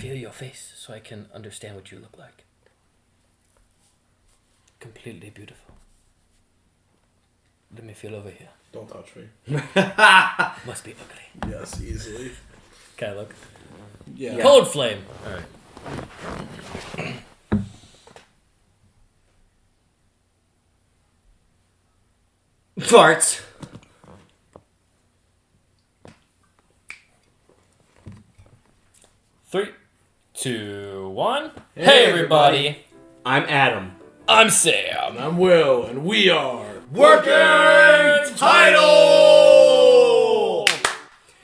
feel your face so I can understand what you look like. Completely beautiful. Let me feel over here. Don't touch me. Must be ugly. Yes, easily. Can I look? Yeah. Cold flame. All right. Farts. Three, 2, 1. Hey everybody. I'm Adam. I'm Sam. I'm Will, and we are Working Title!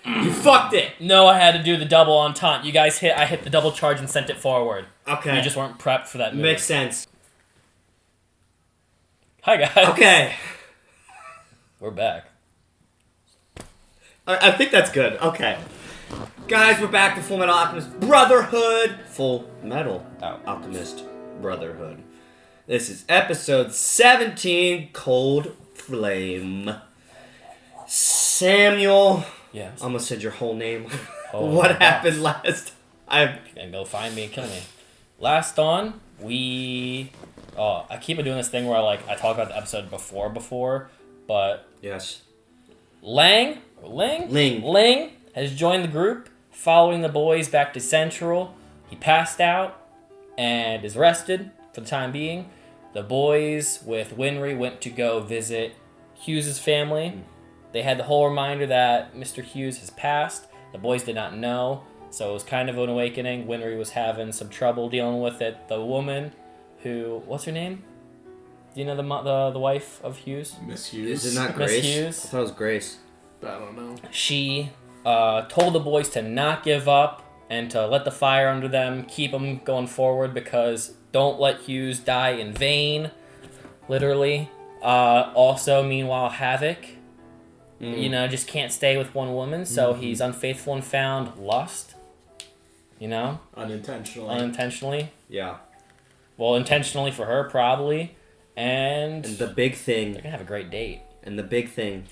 You fucked it. No, I had to do the double entente. You guys I hit the double charge and sent it forward. Okay. You just weren't prepped for that move. Makes sense. Hi guys. Okay. We're back. I think that's good. Okay. Guys, we're back to Fullmetal Alchemist Brotherhood. Fullmetal Alchemist Brotherhood. This is episode 17, Cold Flame. Samuel. Yes. I almost said your whole name. Oh, what happened last? And go find me and kill me. Last on, I keep doing this thing where I talk about the episode before, but Yes. Ling has joined the group, following the boys back to Central. He passed out and is rested for the time being. The boys with Winry went to go visit Hughes' family. They had the whole reminder that Mr. Hughes has passed. The boys did not know, so it was kind of an awakening. Winry was having some trouble dealing with it. The woman who, what's her name? Do you know the wife of Hughes? Miss Hughes. Is it not Miss Grace? Hughes. I thought it was Grace. I don't know. She told the boys to not give up and to let the fire under them, keep them going forward, because don't let Hughes die in vain, literally. Also, meanwhile, Havoc, just can't stay with one woman, so he's unfaithful and found lust, Unintentionally. Yeah. Well, intentionally for her, probably. And And the big thing. they're going to have a great date. And the big thing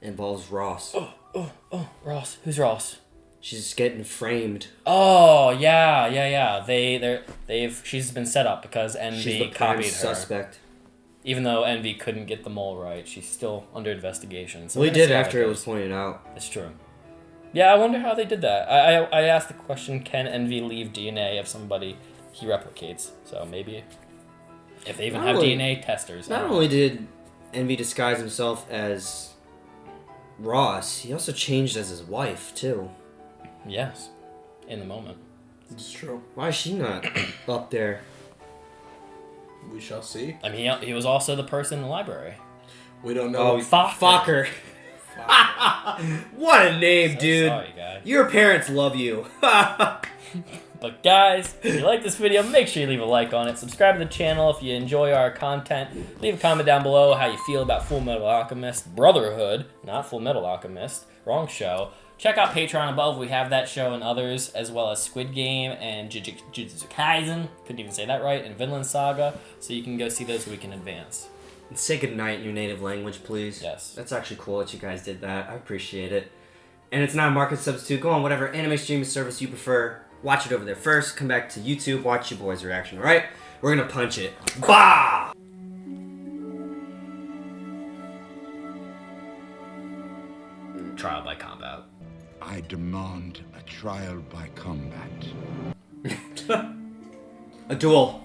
involves Ross. Oh, Ross. Who's Ross? She's getting framed. Oh, yeah. She's been set up because She's Envy the prime copied her. suspect. Even though Envy couldn't get the mole right, she's still under investigation. So We we're gonna did see how after that it goes. was pointed out. That's true. Yeah, I wonder how they did that. I asked the question, can Envy leave DNA of somebody he replicates? So maybe if they even have DNA testers. Not only did Envy disguise himself as Ross, he also changed as his wife, too. Yes, in the moment. It's true. Why is she not up there? We shall see. I mean, he was also the person in the library. We don't know. Oh, Fokker. What a name, So dude. sorry, guys. Your parents love you. But guys, if you like this video, make sure you leave a like on it. Subscribe to the channel if you enjoy our content. Leave a comment down below how you feel about Fullmetal Alchemist Brotherhood, not Fullmetal Alchemist. Wrong show. Check out Patreon above. We have that show and others, as well as Squid Game and Jujutsu Kaisen. Couldn't even say that right. And Vinland Saga. So you can go see those a week in advance. And say goodnight in your native language, please. Yes. That's actually cool that you guys did that. I appreciate it. And it's not a market substitute. Go on whatever anime streaming service you prefer. Watch it over there first. Come back to YouTube. Watch your boys' reaction, alright? We're gonna punch it. Bah! Trial by combat. I demand a trial by combat. A duel.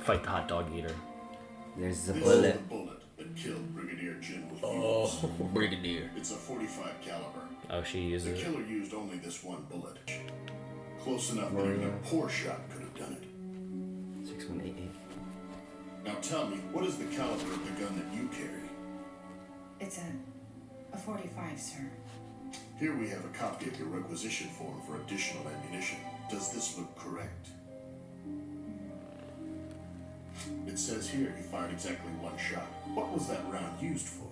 Fight the hot dog eater. There's the This bullet. is the bullet that killed Brigadier General Hughes. Brigadier. It's a .45 caliber. Oh, she The uses it. killer used only this one bullet. Close enough that even a poor shot could have done it. 6188. Now tell me, what is the caliber of the gun that you carry? It's a 45, sir. Here we have a copy of your requisition form for additional ammunition. Does this look correct? It says here he fired exactly one shot. What was that round used for?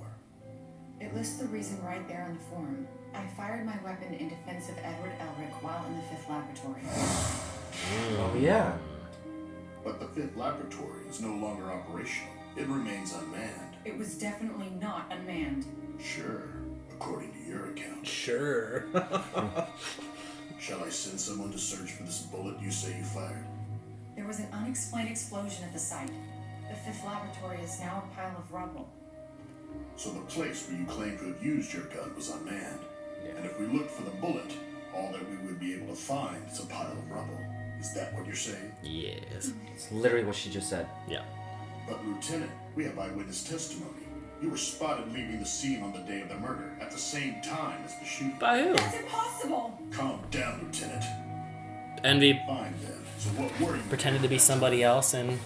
It lists the reason right there on the form. I fired my weapon in defense of Edward Elric while in the 5th laboratory. Oh, yeah. But the 5th laboratory is no longer operational. It remains unmanned. It was definitely not unmanned. Sure, according to your account. Sure. Shall I send someone to search for this bullet you say you fired? There was an unexplained explosion at the site. The fifth laboratory is now a pile of rubble. So the place where you claim to have used your gun was unmanned. And if we looked for the bullet, all that we would be able to find is a pile of rubble. Is that what you're saying? Yes. It's literally what she just said. Yeah. But Lieutenant, we have eyewitness testimony. You were spotted leaving the scene on the day of the murder at the same time as the shooting. By who? That's impossible! Calm down, Lieutenant. Envy Fine then. So what were you? pretended to be somebody else and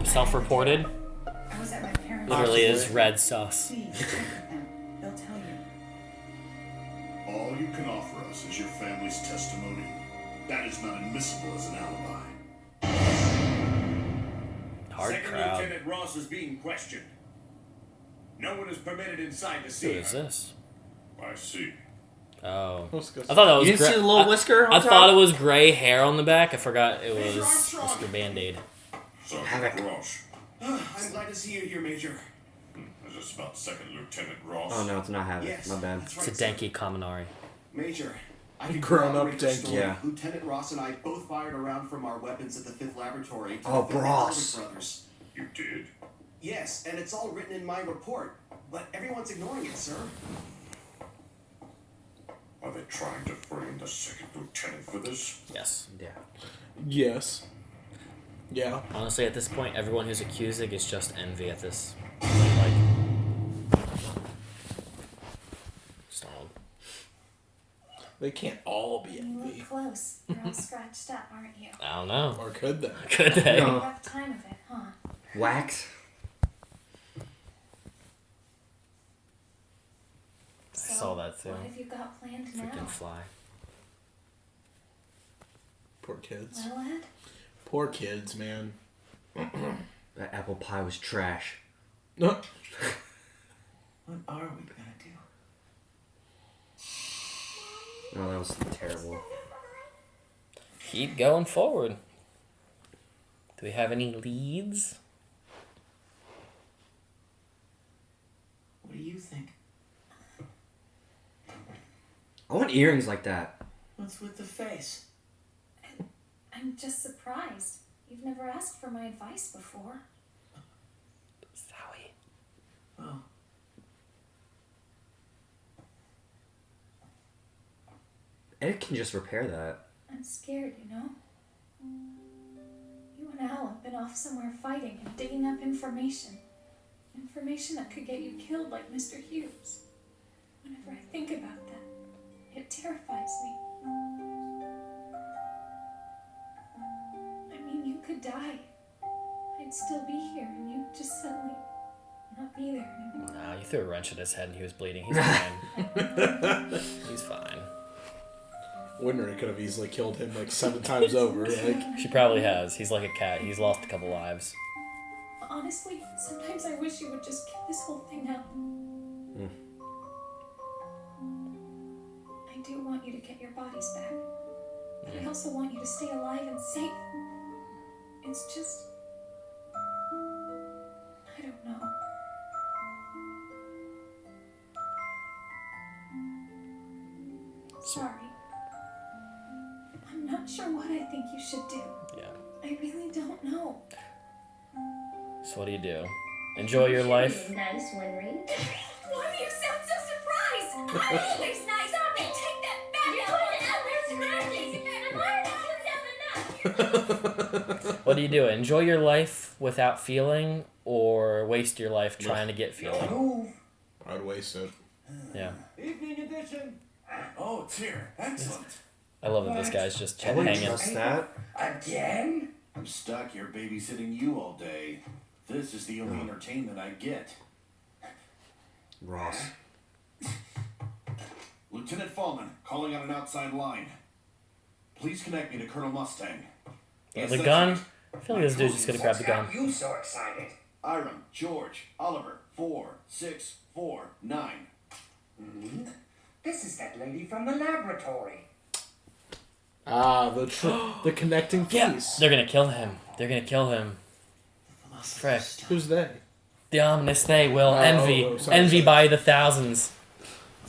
self-reported. I was at my parents' Literally Possibly. is red sauce. Please, check with them. They'll tell you. All you can offer us is your family's testimony. That is not admissible as an alibi. Hard Second crowd. Lieutenant Ross is being questioned. No one is permitted inside the Who scene. is this? I see. Oh. Let's go. I thought that was You didn't see the little whisker on I top? thought it was gray hair on the back. I forgot it was Major Armstrong! Mr. Band-Aid. Sergeant Havoc. Ross. I'm glad to see you here, Major. Is this about Second Lieutenant Ross? Oh no, it's not Havoc. Yes, My bad. that's It's a right, sir. Denki Kaminari. Major, I can Grown up corroborate the Denki. story. Yeah. Lieutenant Ross and I both fired a round from our weapons at the fifth laboratory. to Oh, defend the Ross. Elric Brothers. You did? Yes, and it's all written in my report, but everyone's ignoring it, sir. Are they trying to frame the Second Lieutenant for this? Yes. Yeah. Yes. Yeah. Honestly, at this point, everyone who's accusing is just envy at this. Like, stalled. They can't all be You envy. look close. You're all scratched up, aren't you? I don't know. Or could they? Could they? No. Rough time of it, huh? Wax. I saw that too. What have you got planned Freaking now? fly. Poor kids. Well, Ed, Poor kids, man. That apple pie was trash. What are we gonna do? No, that was terrible. Keep going forward. Do we have any leads? What do you think? I want earrings like that. What's with the face? I'm just surprised. You've never asked for my advice before. Zowie. Oh. Ed can just repair that. I'm scared, you know? You and Al have been off somewhere fighting and digging up information. Information that could get you killed like Mr. Hughes. Whenever I think about that, it terrifies me. I mean, you could die. I'd still be here and you'd just suddenly not be there anymore. Nah, you threw a wrench at his head and he was bleeding. He's fine. He's fine. Winter could have easily killed him like 7 times over. Like, She probably has. He's like a cat. He's lost a couple lives. Honestly, sometimes I wish you would just get this whole thing out. I do want you to get your bodies back. But I also want you to stay alive and safe. It's just... I don't know. Sorry. I'm not sure what I think you should do. Yeah. I really don't know. So what do? Enjoy your life. Nice one, Ring. Why do you sound so surprised? I'm always nice. Stop it! Take that back! You're putting out there What do? Enjoy your life without feeling, or waste your life trying to get feeling? I'd waste it. Yeah. Evening edition. Oh, it's here. Excellent. I love that this guy's just I wouldn't hanging. trust that. Again? I'm stuck here babysitting you all day. This is the only entertainment I get. Ross. Lieutenant Fallman, calling on an outside line. Please connect me to Colonel Mustang. The gun? I feel like this dude's just gonna grab the gun. You so excited? Iram, George, Oliver, 4649. This is that lady from the laboratory. Ah, the connecting piece. They're gonna kill him. They're gonna kill him. Frick. Who's they? The ominous they will. Oh, Envy. oh, sorry, Envy sorry. by the thousands.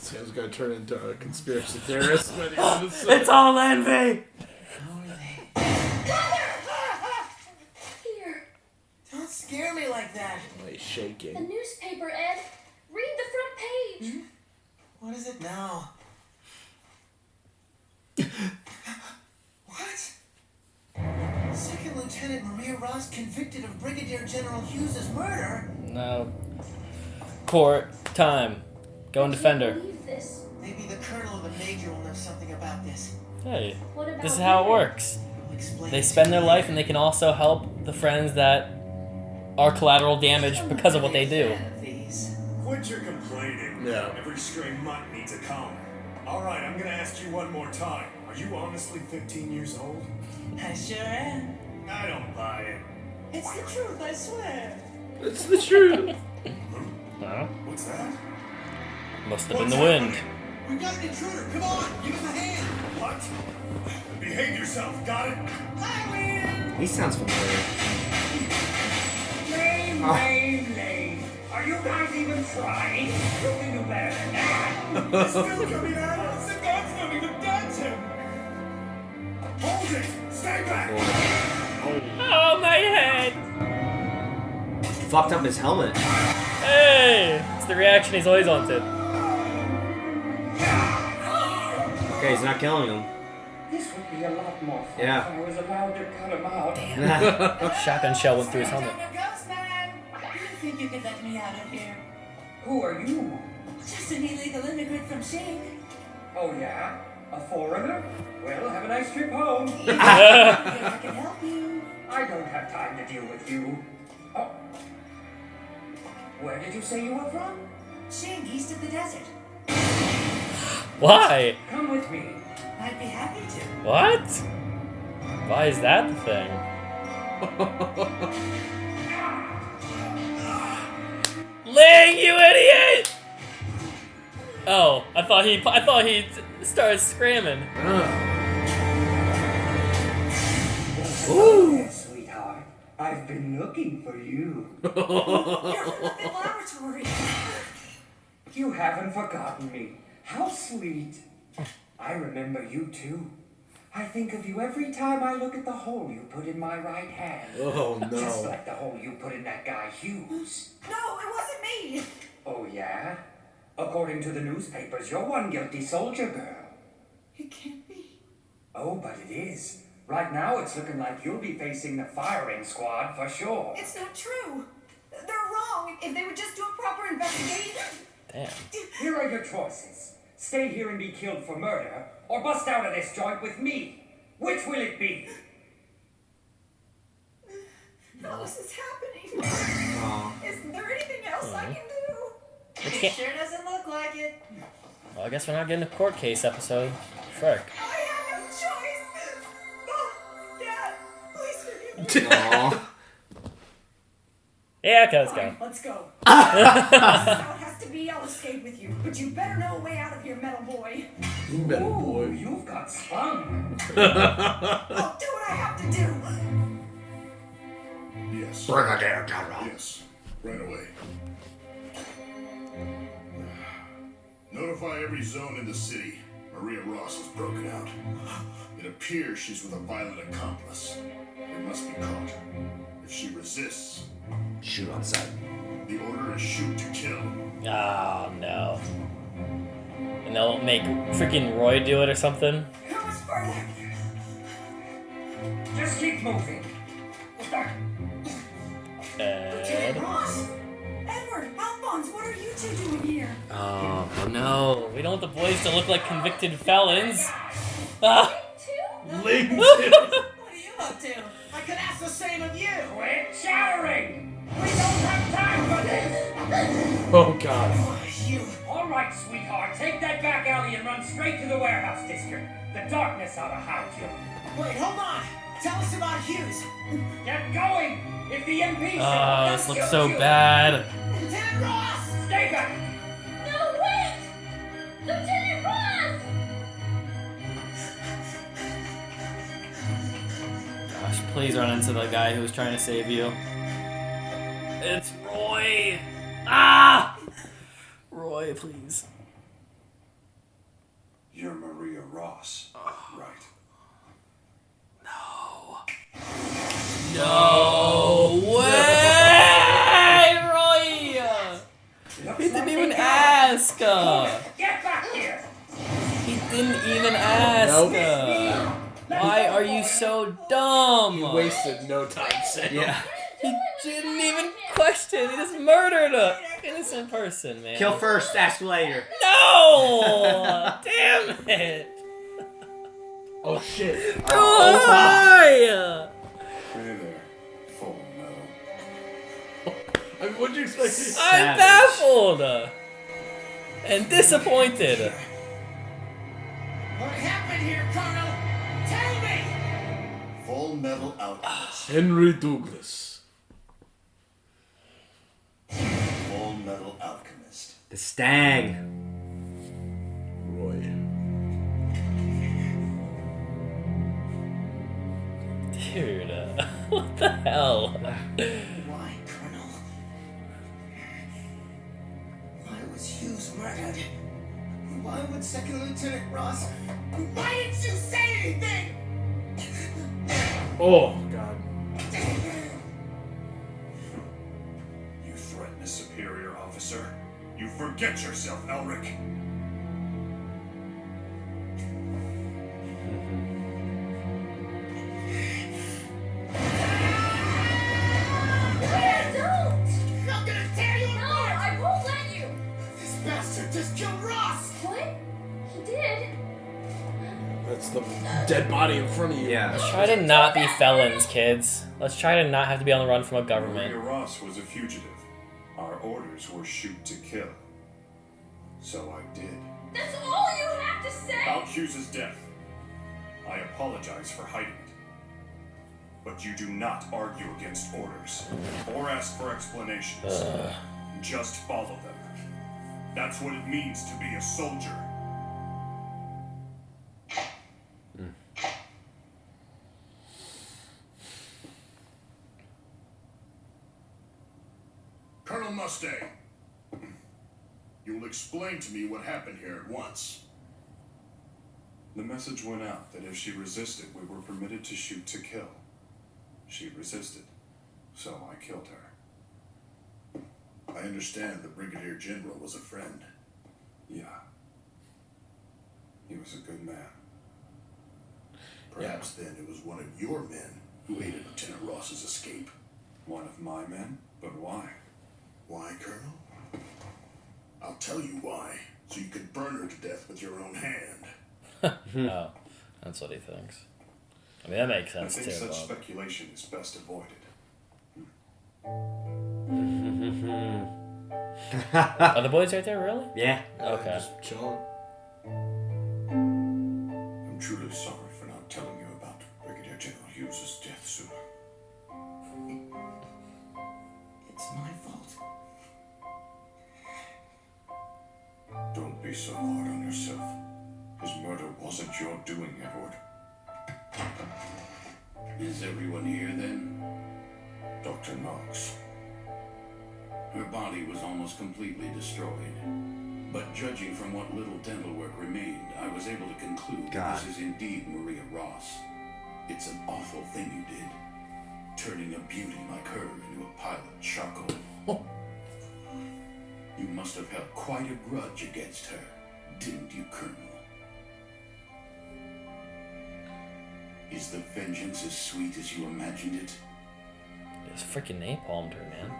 Sam's gonna turn into a conspiracy theorist. It's all envy! Here, Don't scare me like that. He's shaking. the newspaper, Ed. Read the front page. What is it now? What? Second Lieutenant Maria Ross convicted of Brigadier General Hughes' murder? No. Court. Time. Go and defend her. Believe this. Maybe the colonel or the major will know something about this. Hey. What about This is how it you? works. I'll explain They it spend to their you. life and they can also help the friends that are collateral damage I'm because of not what they really a do. fan of these. Quit your complaining. Yeah. Every stray mutt needs a comb. Alright, I'm gonna ask you one more time. Are you honestly 15 years old? I sure am. I don't buy it. It's the truth, I swear. It's the truth. Huh? What's that? Must have been the wind. We got an intruder. Come on, give him a hand. What? Behave yourself, got it? I win. He sounds familiar. Lame. Are you guys even trying? You can do better than that. He's still coming at us. The gun's not even dancing. Hold it. Stay back. Oh, my head! Fucked up his helmet. Hey! It's the reaction he's always wanted. Okay, he's not killing him. This would be a lot more fun Yeah. if I was allowed to cut him out. Shotgun shell went through his helmet. I'm a ghost man. You think you could let me out of here? Who are you? Just an illegal immigrant from Shing. Oh yeah? A foreigner? Well, have a nice trip home. I can help you. I don't have time to deal with you. Oh. Where did you say you were from? Shing, east of the desert. Why? Come with me. I'd be happy to. What? Why is that the thing? Ling, you idiot! Oh, I thought he started screaming. Ooh, sweetheart. I've been looking for you. You're from the laboratory. You haven't forgotten me. How sweet. I remember you too. I think of you every time I look at the hole you put in my right hand. Oh Just no. like the hole you put in that guy Hughes. No, it wasn't me. Oh yeah? According to the newspapers, you're one guilty soldier girl. It can't be. Oh, but it is. Right now it's looking like you'll be facing the firing squad for sure. It's not true. They're wrong. If they would just do a proper investigation. Damn. Here are your choices. Stay here and be killed for murder, or bust out of this joint with me. Which will it be? How is this happening? Aw. Isn't there anything else I can do? It It can't- sure doesn't look like it. Well, I guess we're not getting a court case episode. Frick. I have no choice. Oh, Dad, please forgive me. Aw. Yeah, okay, let's go. Fine, let's go. This is how it has to be. I'll escape with you. But you better know a way out of here, metal boy. Better boy. You've got spunk. I'll do what I have to do. Yes. Brigadier General. Yes. Right away. Notify every zone in the city. Maria Ross has broken out. It appears she's with a violent accomplice. It must be caught. If she resists, Shoot on sight. the order is shoot to kill. Oh, no. And they'll make freaking Roy do it or something? How much further? Just keep moving. Ed. Ross! Edward! Alphonse! What are you two doing here? Oh, no. We don't want the boys to look like convicted felons. Ah. Ling. What are you up to? I could ask the same of you. Quit shouting! We don't have time for this! Oh god. You. All right, sweetheart, take that back alley and run straight to the warehouse district. The darkness ought to hide you. Wait, hold on. Tell us about Hughes. Get going! If the MP Oh, this looks so bad. Lieutenant Ross! Stay back! No, wait! Lieutenant Ross! Gosh, please run into the guy who was trying to save you. It's Roy! Ah! Roy, please. Ross, right? No way, Roy! He didn't even ask. Get back here! He didn't even ask. Why are you so dumb? He wasted no time saying. Yeah. He didn't even question. He just murdered an innocent person, man. Kill first, ask later. No! Damn it! Oh shit. Why? Hey there, Fullmetal. I mean, what'd you expect? I'm baffled and disappointed. What happened here, Colonel? Tell me! Fullmetal Alchemist. Henry Douglas. Fullmetal Alchemist. The Stang. Roy. Dude, what the hell? Why, Colonel? Why was Hughes murdered? Why would Second Lieutenant Ross? Why didn't you say anything? Oh god. You threaten a superior officer? You forget yourself, Elric. I'm gonna tear you No, apart! I won't let you. This bastard just killed Ross! What? He did? That's the dead body in front of you. Yeah. Let's try to not be felons, kids. Let's try to not have to be on the run from a government. Maria Ross was a fugitive. Our orders were shoot to kill. So I did. That's all you have to say? About Hughes' death, I apologize for hiding it. But you do not argue against orders, or ask for explanations. Just follow them. That's what it means to be a soldier. Colonel Mustang, you will explain to me what happened here at once. The message went out that if she resisted, we were permitted to shoot to kill. She resisted, so I killed her. I understand the Brigadier General was a friend. Yeah. He was a good man. Perhaps then it was one of your men who aided Lieutenant Ross's escape. One of my men? But why? Why, Colonel? I'll tell you why, so you could burn her to death with your own hand. Oh, that's what he thinks. I mean, that makes I sense think too, such Bob. speculation is best avoided. Are the boys right there, really? Yeah. Okay. Just chilling. I'm truly sorry for not telling you about Brigadier General Hughes' death sooner. It's my fault. Don't be so hard on yourself. His murder wasn't your doing, Edward. Is everyone here then? Dr. Knox. Her body was almost completely destroyed. But judging from what little dental work remained, I was able to conclude that this is indeed Maria Ross. It's an awful thing you did, turning a beauty like her into a pile of charcoal. You must have held quite a grudge against her, didn't you, Colonel? Is the vengeance as sweet as you imagined it? Just freaking napalmed her, man.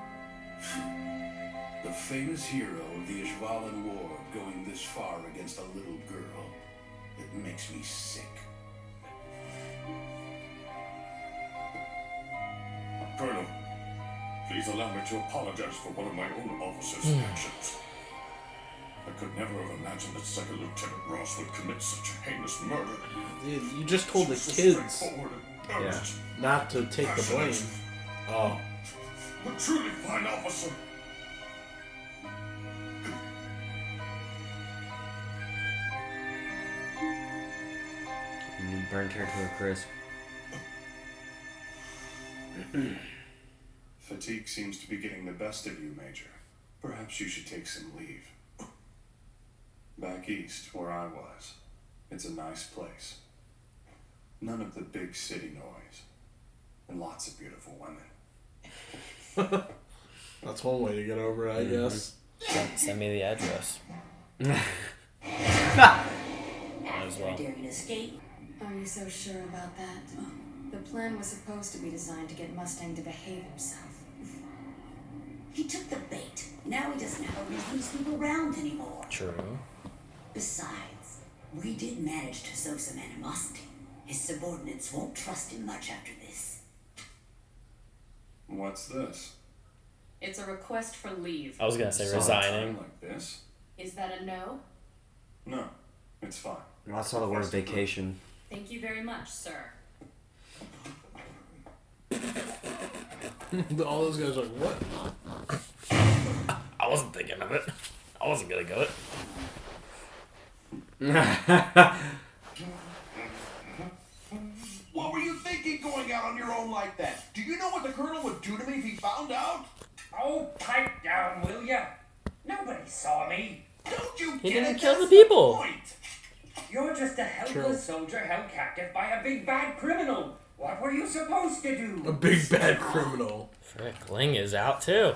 The famous hero of the Ishvalan War going this far against a little girl. It makes me sick. Colonel, please allow me to apologize for one of my own officers' actions. I could never have imagined that Second Lieutenant Ross would commit such a heinous murder. You just told the So kids straightforward and earnest. not to take the blame. Oh. A truly fine officer. You burnt her to a crisp. Fatigue seems to be getting the best of you, Major. Perhaps you should take some leave. Back east, where I was, It's a nice place. None of the big city noise. And lots of beautiful women. That's one way to get over it, I guess. Send me the address. As well. Daring escape. Are you so sure about that? The plan was supposed to be designed to get Mustang to behave himself. He took the bait. Now he doesn't have a reason to sleep around anymore. True. Besides, we did manage to sow some animosity. His subordinates won't trust him much after this. What's this? It's a request for leave. I was gonna say resigning. Like this? Is that a no? No, it's fine. I saw the word vacation. Thank you very much, sir. All those guys are like, what? I wasn't thinking of it. I wasn't gonna go it. What were you thinking going out on your own like that? Do you know what the Colonel would do to me if he found out? Oh, pipe down, will ya? Nobody saw me. Don't you He get didn't it? kill the That's people. point. You're just a helpless soldier held captive by a big bad criminal. What were you supposed to do? A big bad criminal. Frick, Ling is out too.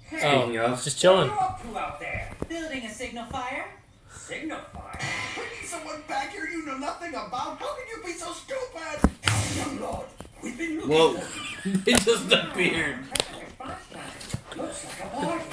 Speaking of, He's just chilling. What are you up to out there? Building a signal fire? Signal fire? Bringing someone back here you know nothing about? How can you be so stupid? Young Lord, we've been looking whoa, for you. He just appeared. Looks like a party.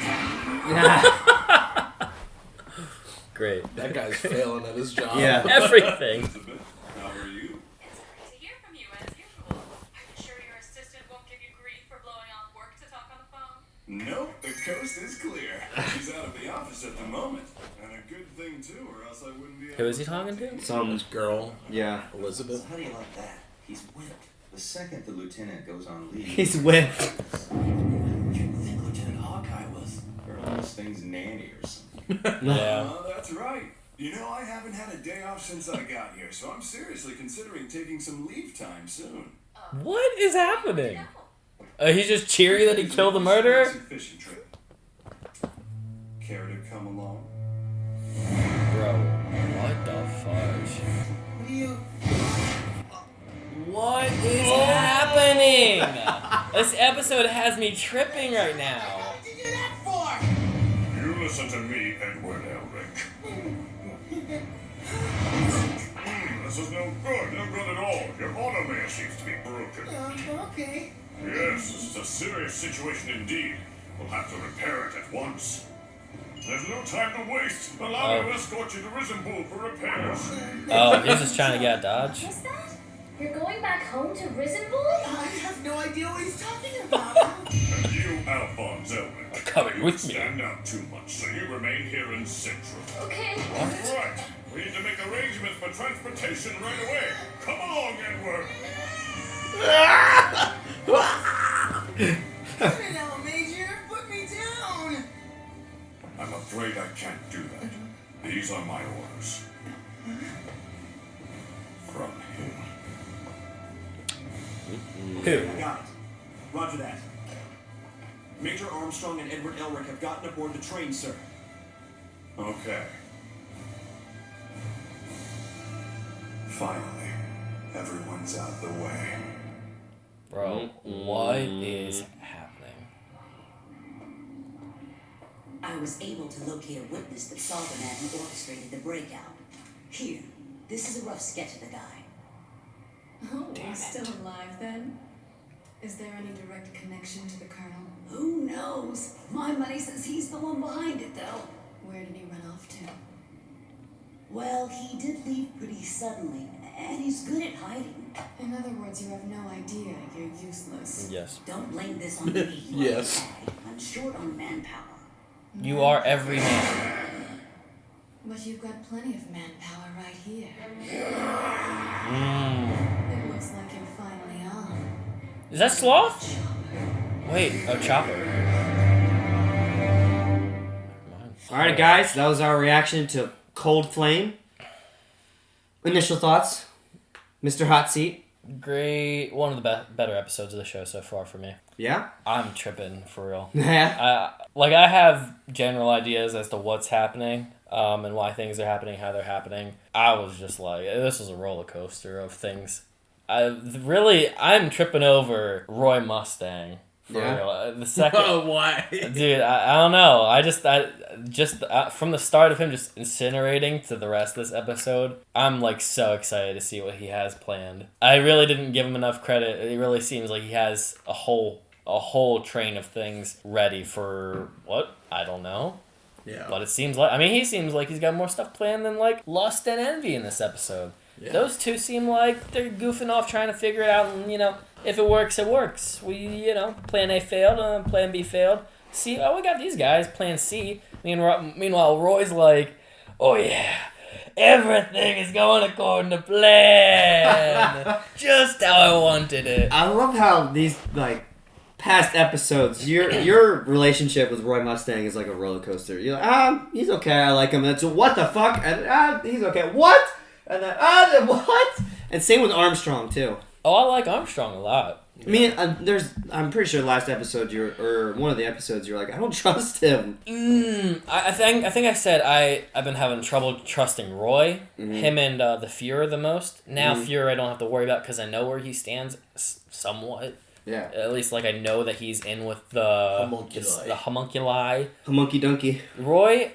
Great. That guy's failing at his job. Yeah. Everything. Elizabeth, how are you? It's great to hear from you, as usual. Are you sure your assistant won't give you grief for blowing off work to talk on the phone? Nope, the coast is clear. She's out of the office at the moment. And a good thing too, or else I wouldn't be able Who is he talking to? some This girl, yeah. Elizabeth. How do you like that? He's whipped. The second the lieutenant goes on leave. He's whipped. You'd think Lieutenant Hawkeye was Colonel Mustang's nanny or something. Yeah. Oh, that's right. You know, I haven't had a day off since I got here, so I'm seriously considering taking some leave time soon. What is happening? He's just cheery that he killed the murderer? Fishing trip. Care to come along? Bro, what the fudge? What do you... What is happening? This episode has me tripping right now. What did you do that for? You listen to me, Edward Elric. This is no good at all. Your automail seems to be broken. Okay. Yes, this is a serious situation indeed. We'll have to repair it at once. There's no time to waste. Allow me to escort you to Risenbull for repairs. Oh, he's just trying to get out of Dodge. What's that? You're going back home to Risenbull? I have no idea what he's talking about. And you, Alphonse Elric, Coming with me. stand out too much, so you remain here in Central. Okay. Right. We need to make arrangements for transportation right away. Come along, Edward. Put it out, Major. Put me down. I'm afraid I can't do that. These are my orders. From him. Who? Got it. Roger that. Major Armstrong and Edward Elric have gotten aboard the train, sir. Okay. Finally, everyone's out the way. Bro, what is happening? I was able to locate a witness that saw the man who orchestrated the breakout. Here, this is a rough sketch of the guy. Oh, he's still alive then? Is there any direct connection to the Colonel? Who knows? My money says he's the one behind it, though. Where did he run off to? Well, he did leave pretty suddenly, and he's good at hiding. In other words, you have no idea. You're useless. Yes. Don't blame this on me. Yes. I'm short on manpower. You are every man. But you've got plenty of manpower right here. Mm. It looks like you're finally on. Is that Sloth? Wait, oh, Chopper. Alright, guys, that was our reaction to Cold Flame. Initial thoughts, Mr. Hot Seat. Great, one of the better episodes of the show so far for me. Yeah? I'm tripping for real. Yeah? I have general ideas as to what's happening. and why things are happening how they're happening. I was just like, this was a roller coaster of things. I'm tripping over Roy Mustang. For real. The second, why? Dude, I don't know. I just from the start of him just incinerating to the rest of this episode, I'm like so excited to see what he has planned. I really didn't give him enough credit. It really seems like he has a whole train of things ready for what? I don't know. Yeah. But it seems like, he seems like he's got more stuff planned than like Lust and Envy in this episode. Yeah. Those two seem like they're goofing off trying to figure it out, and if it works, it works. Plan A failed, plan B failed. We got these guys, plan C. Meanwhile, Roy's like, oh yeah, everything is going according to plan. Just how I wanted it. I love how these, past episodes, your relationship with Roy Mustang is like a roller coaster. You're like, he's okay, I like him. And it's, what the fuck? And, he's okay. What? And then, what? And same with Armstrong, too. Oh, I like Armstrong a lot. I mean, I'm pretty sure last episode, or one of the episodes, you're like, I don't trust him. I think I said I've been having trouble trusting Roy, him and the Fuhrer the most. Now Fuhrer I don't have to worry about because I know where he stands somewhat. Yeah. At least, I know that he's in with the homunculi. Homunky donkey. Roy,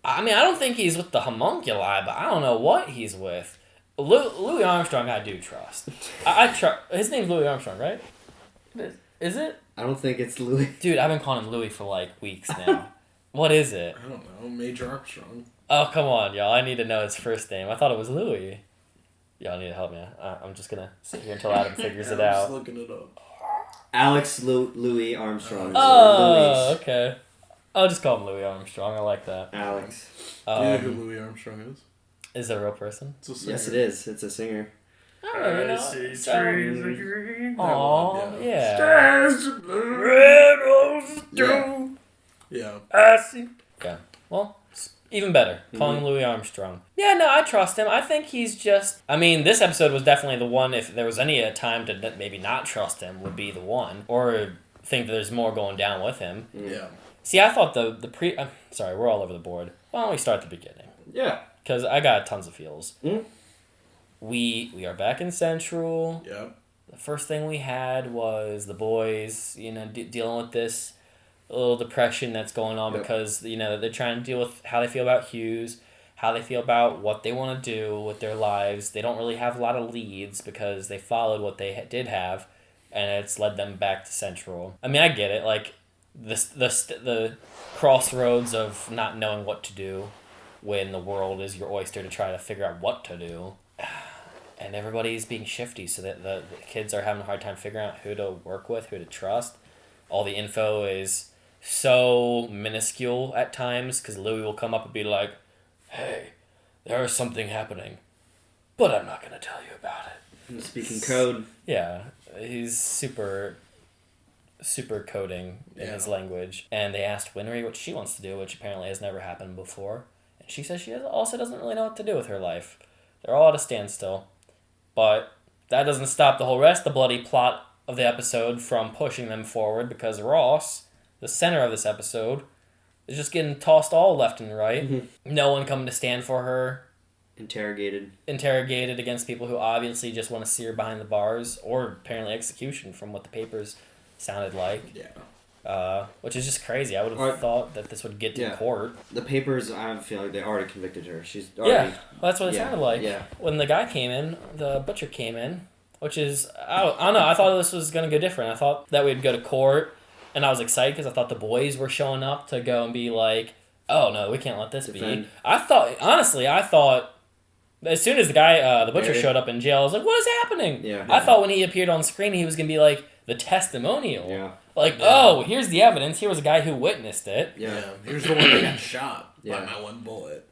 I don't think he's with the homunculi, but I don't know what he's with. Louis Armstrong, I do trust. I trust. His name's Louis Armstrong, right? Is it? I don't think it's Louis. Dude, I've been calling him Louis for, weeks now. What is it? I don't know. Major Armstrong. Oh, come on, y'all. I need to know his first name. I thought it was Louis. Y'all need to help me. I'm just going to sit here until Adam figures it out. I'm just looking it up. Alex Louis Armstrong. Oh, okay. I'll just call him Louis Armstrong. I like that. Alex. Do you know who Louis Armstrong is? Is it a real person? It's a singer. Yes, it is. It's a singer. I see trees of green. Aw, yeah. Stars of blue. Red roses too. Yeah. I see. Okay. Well, even better. Calling Louis Armstrong. Yeah, no, I trust him. I think he's just... this episode was definitely the one, if there was any time to maybe not trust him, would be the one. Or think that there's more going down with him. Yeah. See, I thought sorry, we're all over the board. Why don't we start at the beginning? Yeah. Because I got tons of feels. We are back in Central. Yep. The first thing we had was the boys, dealing with this little depression that's going on because, they're trying to deal with how they feel about Hughes, how they feel about what they want to do with their lives. They don't really have a lot of leads because they followed what they did have, and it's led them back to Central. I get it. The crossroads of not knowing what to do when the world is your oyster to try to figure out what to do. And everybody's being shifty, so that the kids are having a hard time figuring out who to work with, who to trust. All the info is so minuscule at times, because Louis will come up and be like, hey, there is something happening, but I'm not going to tell you about it. Speaking code. Yeah, he's super coding in his language. And they asked Winry what she wants to do, which apparently has never happened before. And she says she also doesn't really know what to do with her life. They're all at a standstill. But that doesn't stop the whole rest of the bloody plot of the episode from pushing them forward, because Ross, the center of this episode, is just getting tossed all left and right. No one coming to stand for her. Interrogated against people who obviously just want to see her behind the bars, or apparently execution from what the papers sounded like. Yeah. Which is just crazy. I would have thought that this would get to court. The papers, I feel like they already convicted her. She's already... well, that's what it sounded like. Yeah. When the guy came in, the butcher came in, which is, I don't know, I thought this was going to go different. I thought that we'd go to court, and I was excited because I thought the boys were showing up to go and be like, oh no, we can't let this be. I thought, as soon as the guy, the butcher showed up in jail, I was like, what is happening? Yeah. I thought when he appeared on screen, he was going to be like, the testimonial. Yeah. Oh, here's the evidence. Here was a guy who witnessed it. Yeah. Here's the one that got shot by my one bullet.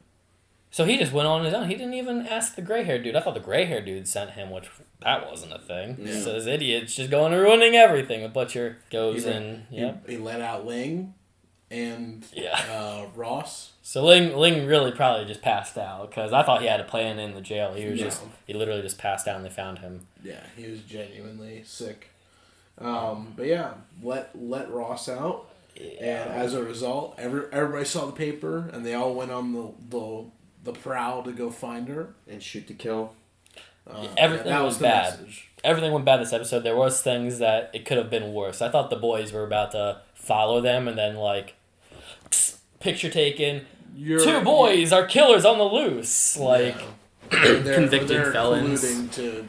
So he just went on his own. He didn't even ask the gray-haired dude. I thought the gray-haired dude sent him, which that wasn't a thing. Yeah. So this idiot's just going and ruining everything. The butcher goes He let out Ling and Ross. So Ling really probably just passed out, because I thought he had a plan in the jail. He literally just passed out and they found him. Yeah, he was genuinely sick. But yeah, let Ross out, And as a result, everybody saw the paper, and they all went on the prowl to go find her and shoot to kill. Everything was bad. Message. Everything went bad this episode. There was things that it could have been worse. I thought the boys were about to follow them, and then like, picture taken. Two boys are killers on the loose. Like, convicted felons. Colluding to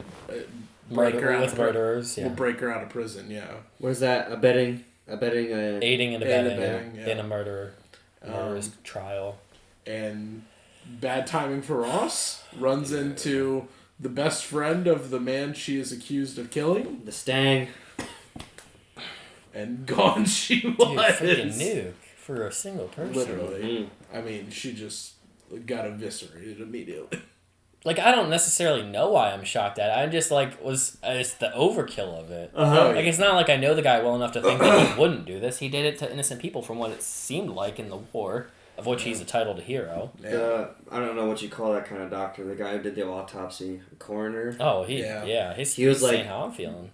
break her out of murderers. We'll break her out of prison. Yeah. Where's that? Aiding and abetting in a murderer's trial. And bad timing for Ross. Runs into the best friend of the man she is accused of killing. The Stang. And gone she was. Dude, freaking nuke for a single person. Literally. I mean, she just got eviscerated immediately. Like, I don't necessarily know why I'm shocked at it. I just, like, it's the overkill of it. Like, it's not like I know the guy well enough to think that he wouldn't do this. He did it to innocent people from what it seemed like in the war, of which he's a titled hero. I don't know what you call that kind of doctor. The guy who did the autopsy. Coroner. Oh, he was like, saying how I'm feeling.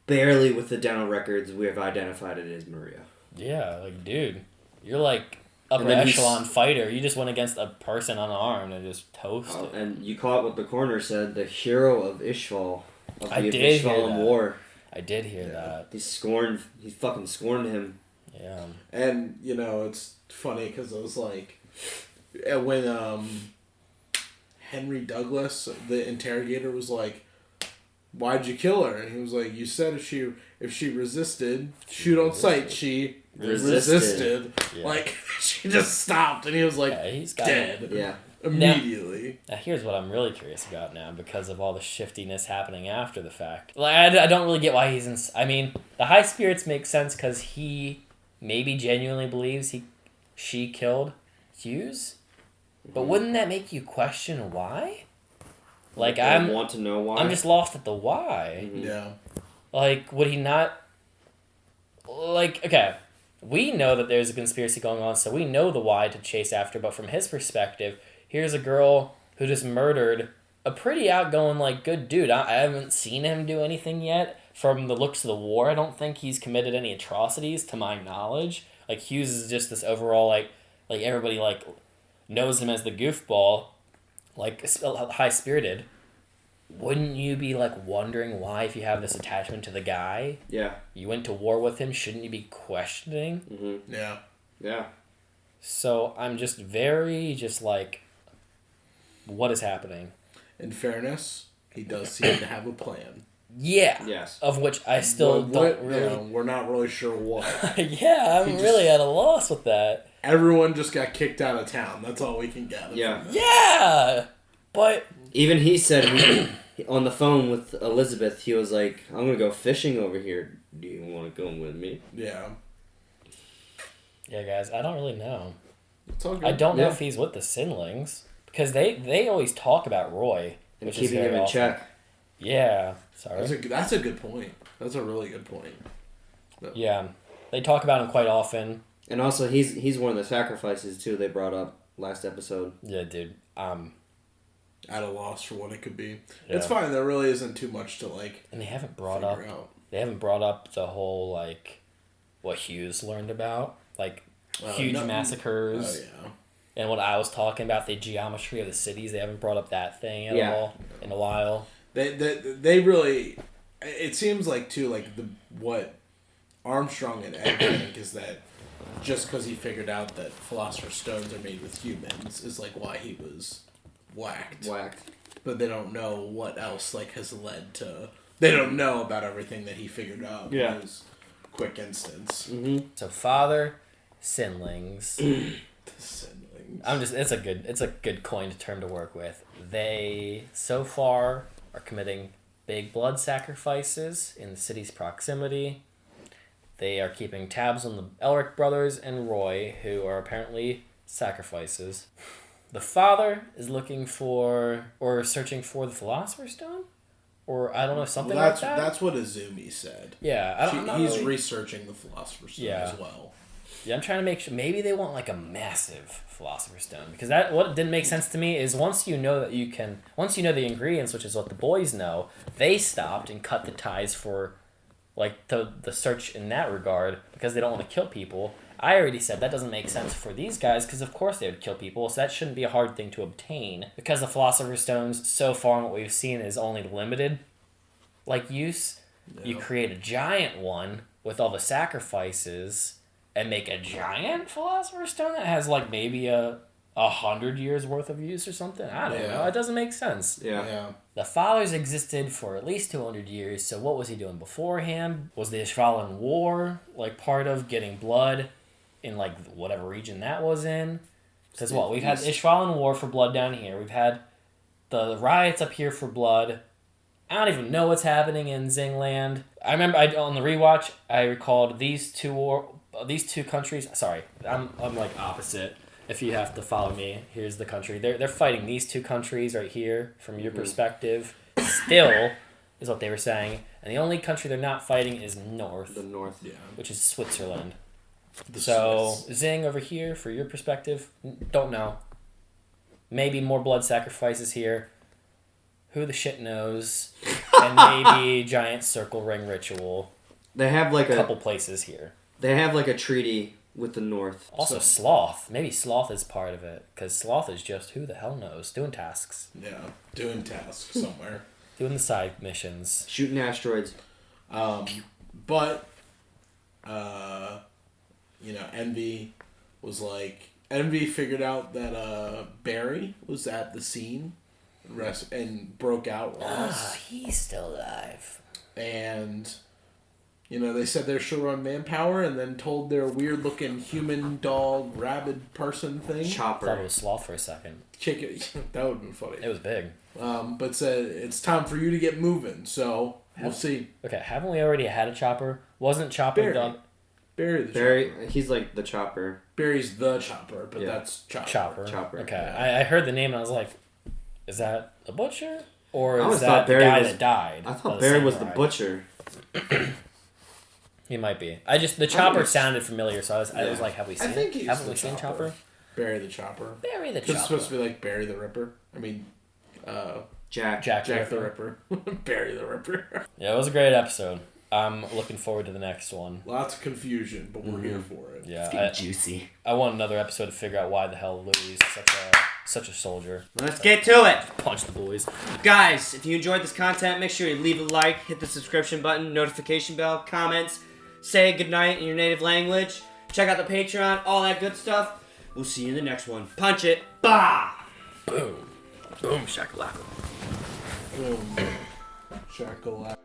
Barely with the dental records, we have identified it as Maria. Yeah, like, dude, you're like upper echelon fighter. You just went against a person unarmed and just toasted. And you caught what the coroner said, the hero of Ishval. Of the Ishvalan War. I did hear that. He fucking scorned him. Yeah. And, you know, it's funny because it was like, when Henry Douglas, the interrogator, was like, why'd you kill her? And he was like, you said if she resisted, shoot on sight. She resisted. Yeah. Like, she just stopped, and he was like, he's got dead. Yeah. Immediately. Now, here's what I'm really curious about now, because of all the shiftiness happening after the fact. Like, I don't really get why he's in... I mean, the high spirits make sense because he maybe genuinely believes she killed Hughes, but wouldn't that make you question why? Like, I want to know why. I'm just lost at the why. Mm-hmm. Yeah. Like, would he not... Like, okay, we know that there's a conspiracy going on, so we know the why to chase after, but from his perspective, here's a girl who just murdered a pretty outgoing, like, good dude. I haven't seen him do anything yet. From the looks of the war, I don't think he's committed any atrocities, to my knowledge. Like, Hughes is just this overall, like everybody, like, knows him as the goofball, like, high-spirited. Wouldn't you be, like, wondering why, if you have this attachment to the guy? Yeah. You went to war with him, shouldn't you be questioning? Mm-hmm. Yeah. Yeah. So, I'm just very, like, what is happening? In fairness, he does seem to have a plan. Yeah. Yes. Of which I still don't really... Yeah, we're not really sure what. Yeah, I'm really at a loss with that. Everyone just got kicked out of town. That's all we can gather. Yeah. Yeah! But... Even he said, on the phone with Elizabeth, he was like, I'm going to go fishing over here. Do you want to go with me? Yeah. Yeah, guys, I don't really know. It's all good. I don't know if he's with the Sinlings. Because they always talk about Roy. And keeping him in check. Yeah. Sorry. That's a good point. That's a really good point. No. Yeah. They talk about him quite often. And also, he's one of the sacrifices, too, they brought up last episode. Yeah, dude. At a loss for what it could be. Yeah. It's fine. There really isn't too much to, like, and they haven't brought up... They haven't brought up the whole, like, what Hughes learned about. Like, huge massacres. Oh, yeah. And what I was talking about, the geometry of the cities. They haven't brought up that thing at all in a while. They really... It seems like, too, like, what Armstrong and Ed think is that just because he figured out that Philosopher's Stones are made with humans is, like, why he was whacked. But they don't know what else, like, has led to... They don't know about everything that he figured out in his quick instance. Mm-hmm. So, Father, Sinlings... Sinlings. It's a good coined term to work with. They, so far, are committing big blood sacrifices in the city's proximity. They are keeping tabs on the Elric Brothers and Roy, who are apparently sacrifices. The father is looking for, or searching for, the Philosopher's Stone? Or, I don't know, something like that? That's what Izumi said. Yeah. He's researching the Philosopher's Stone as well. Yeah, I'm trying to make sure, maybe they want, like, a massive Philosopher's Stone. Because that, what didn't make sense to me is once you know the ingredients, which is what the boys know, they stopped and cut the ties for, like, the search in that regard, because they don't want to kill people. I already said that doesn't make sense for these guys because of course they would kill people, so that shouldn't be a hard thing to obtain. Because the Philosopher's Stones, so far in what we've seen, is only limited use. Yep. You create a giant one with all the sacrifices and make a giant Philosopher's Stone that has maybe 100 years worth of use or something. I don't know. It doesn't make sense. Yeah. The Fathers existed for at least 200 years, so what was he doing beforehand? Was the Ishvalan War part of getting blood in whatever region that was in? Because we've had the Ishvalan War for blood down here. We've had the riots up here for blood. I don't even know what's happening in Zingland. I remember on the rewatch, I recalled these two countries. Sorry, I'm opposite. If you have to follow me, here's the country. They're fighting these two countries right here from your perspective. Still, is what they were saying. And the only country they're not fighting is north. The north, yeah. Which is Switzerland. Swiss. Zing over here, for your perspective, don't know. Maybe more blood sacrifices here. Who the shit knows? And maybe giant circle ring ritual. They have a couple places here. They have a treaty with the north. Also Sloth. Maybe Sloth is part of it. Because Sloth is just, who the hell knows, doing tasks. Yeah, doing tasks somewhere. Doing the side missions. Shooting asteroids. But, Envy was Envy figured out that Barry was at the scene and broke out Ross. He's still alive. And... they said they're short on manpower and then told their weird-looking human, dog, rabid person thing. Chopper. I thought it was Sloth for a second. That would have been funny. It was big. But said, it's time for you to get moving, so we'll see. Okay, haven't we already had a Chopper? Wasn't Chopper done? Barry the Chopper. He's the Chopper. Barry's the Chopper, but that's Chopper. Chopper. Okay, Yeah. I heard the name and I was like, is that a butcher? Or is that the guy that died? I thought Barry was the butcher. He might be. The Chopper sounded familiar, so I was like, have we seen Haven't we seen Chopper? Barry the Chopper. Barry the Chopper. It's supposed to be Barry the Ripper. Jack the Ripper. Barry the Ripper. Yeah, it was a great episode. I'm looking forward to the next one. Lots of confusion, but we're here for it. Yeah, it's getting juicy. I want another episode to figure out why the hell Louis is such a soldier. Let's get to it. Punch the boys. Guys, if you enjoyed this content, make sure you leave a like, hit the subscription button, notification bell, comments, say goodnight in your native language, check out the Patreon, all that good stuff. We'll see you in the next one. Punch it. Bah! Boom. Boom, shakalaka. Boom. Shakalaka.